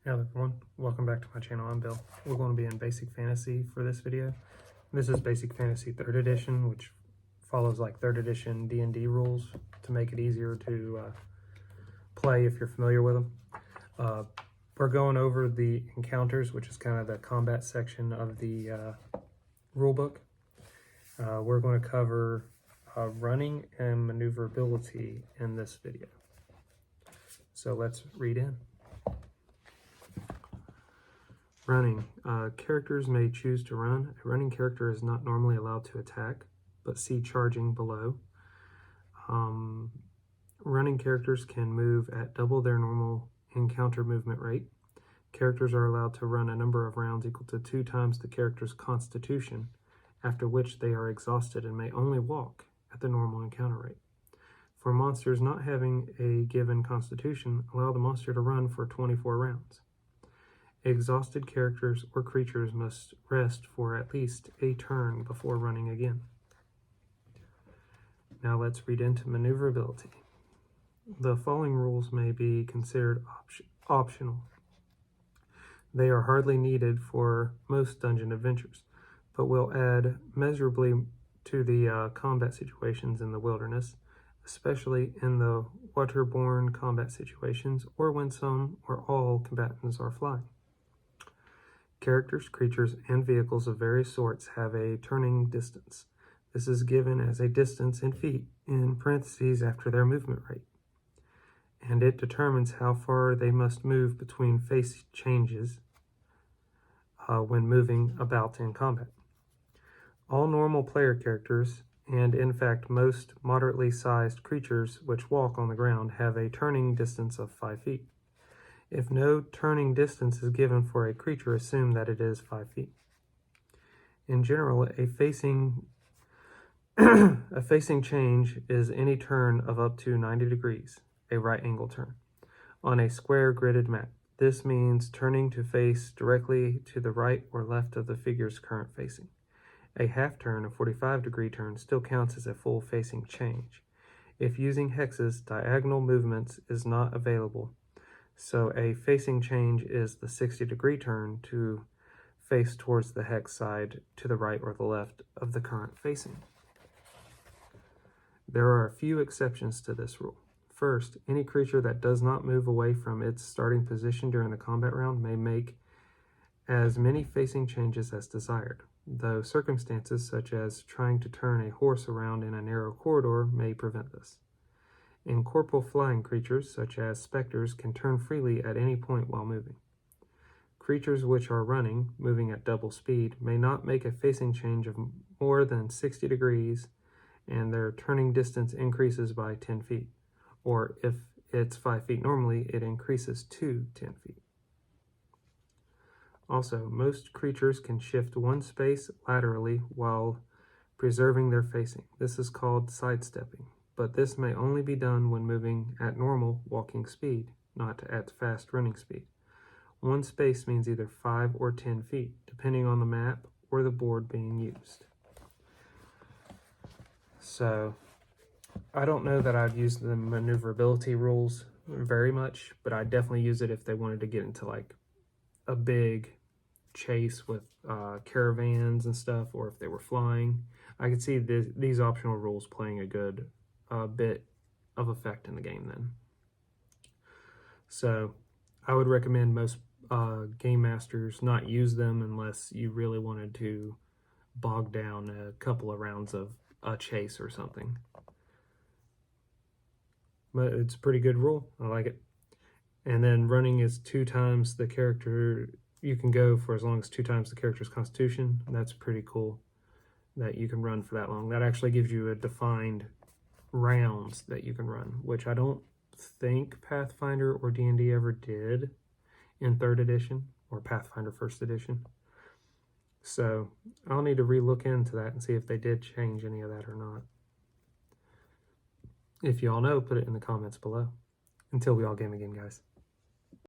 Hello everyone, welcome back to my channel. I'm Bill. We're going to be in Basic Fantasy for this video. This is Basic Fantasy 3rd edition, which follows like 3rd edition D&D rules to make it easier to play if you're familiar with them. We're going over the encounters, which is kind of the combat section of the rule book. We're going to cover running and maneuverability in this video. So let's read in. Running. Characters may choose to run. A running character is not normally allowed to attack, but see charging below. Running characters can move at double their normal encounter movement rate. Characters are allowed to run a number of rounds equal to 2 times the character's constitution, after which they are exhausted and may only walk at the normal encounter rate. For monsters not having a given constitution, allow the monster to run for 24 rounds. Exhausted characters or creatures must rest for at least a turn before running again. Now let's read into maneuverability. The following rules may be considered optional. They are hardly needed for most dungeon adventures, but will add measurably to the combat situations in the wilderness, especially in the waterborne combat situations or when some or all combatants are flying. Characters, creatures, and vehicles of various sorts have a turning distance. This is given as a distance in feet in parentheses after their movement rate, and it determines how far they must move between face changes when moving about in combat. All normal player characters, and in fact most moderately sized creatures which walk on the ground, have a turning distance of 5 feet. If no turning distance is given for a creature, assume that it is 5 feet. In general, a facing change is any turn of up to 90 degrees, a right angle turn, on a square gridded map. This means turning to face directly to the right or left of the figure's current facing. A half turn, a 45-degree turn, still counts as a full facing change. If using hexes, diagonal movements is not available. So a facing change is the 60-degree turn to face towards the hex side to the right or the left of the current facing. There are a few exceptions to this rule. First, any creature that does not move away from its starting position during the combat round may make as many facing changes as desired, though circumstances such as trying to turn a horse around in a narrow corridor may prevent this. Incorporeal flying creatures, such as specters, can turn freely at any point while moving. Creatures which are running, moving at double speed, may not make a facing change of more than 60 degrees, and their turning distance increases by 10 feet. Or if it's 5 feet normally, it increases to 10 feet. Also, most creatures can shift one space laterally while preserving their facing. This is called sidestepping, but this may only be done when moving at normal walking speed, not at fast running speed. One space means either 5 or 10 feet, depending on the map or the board being used. So, I don't know that I'd use the maneuverability rules very much, but I'd definitely use it if they wanted to get into like a big chase with caravans and stuff, or if they were flying. I could see these optional rules playing a good bit of effect in the game then. So I would recommend most game masters not use them unless you really wanted to bog down a couple of rounds of a chase or something. But it's a pretty good rule. I like it. And then running is 2 times the character. You can go for as long as 2 times the character's constitution. That's pretty cool that you can run for that long. That actually gives you a defined rounds that you can run, which I don't think Pathfinder or D&D ever did in 3rd edition or Pathfinder 1st edition. So I'll need to re-look into that and see if they did change any of that or not. If you all know, put it in the comments below. Until we all game again, guys.